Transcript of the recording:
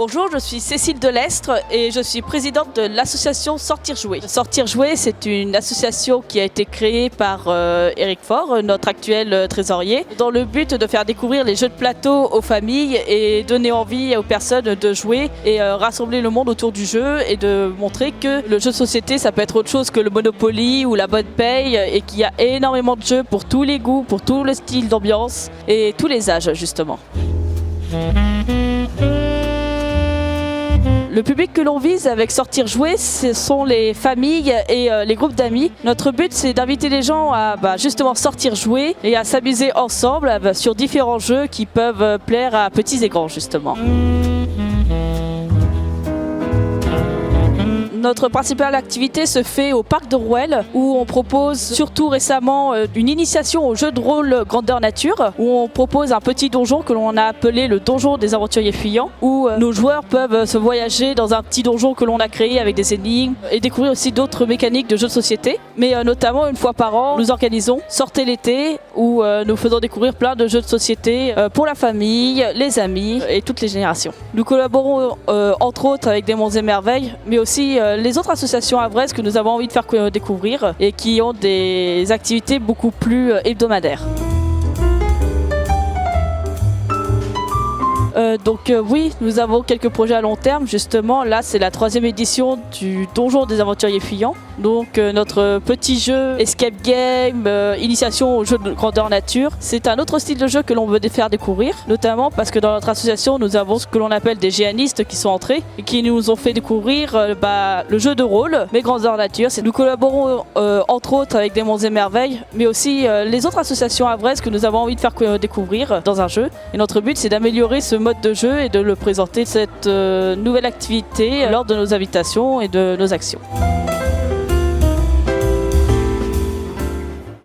Bonjour, je suis Cécile Delestre et je suis présidente de l'association Sortir Jouer. Sortir Jouer, c'est une association qui a été créée par Eric Faure, notre actuel trésorier, dans le but de faire découvrir les jeux de plateau aux familles et donner envie aux personnes de jouer et rassembler le monde autour du jeu et de montrer que le jeu de société, ça peut être autre chose que le Monopoly ou la bonne paye et qu'il y a énormément de jeux pour tous les goûts, pour tout le style d'ambiance et tous les âges justement. Le public que l'on vise avec Sortir Jouer, ce sont les familles et les groupes d'amis. Notre but, c'est d'inviter les gens à justement sortir jouer et à s'amuser ensemble sur différents jeux qui peuvent plaire à petits et grands justement. Notre principale activité se fait au parc de Rouelle où on propose surtout récemment une initiation au jeu de rôle grandeur nature où on propose un petit donjon que l'on a appelé le donjon des aventuriers fuyants où nos joueurs peuvent se voyager dans un petit donjon que l'on a créé avec des énigmes et découvrir aussi d'autres mécaniques de jeux de société. Mais notamment une fois par an, nous organisons Sortez l'été où nous faisons découvrir plein de jeux de société pour la famille, les amis et toutes les générations. Nous collaborons entre autres avec des Monts et Merveilles mais aussi les autres associations havraises que nous avons envie de faire découvrir et qui ont des activités beaucoup plus hebdomadaires. Oui, nous avons quelques projets à long terme. Justement, là, c'est la 3e édition du Donjon des Aventuriers Fuyants. Donc, notre petit jeu Escape Game, initiation au jeu de grandeur nature. C'est un autre style de jeu que l'on veut faire découvrir, notamment parce que dans notre association, nous avons ce que l'on appelle des géanistes qui sont entrés et qui nous ont fait découvrir le jeu de rôle, mais grandeur nature. Nous collaborons entre autres avec des Monts et Merveilles, mais aussi les autres associations havraises que nous avons envie de faire découvrir dans un jeu. Et notre but, c'est d'améliorer ce mode de jeu et de le présenter cette nouvelle activité lors de nos invitations et de nos actions.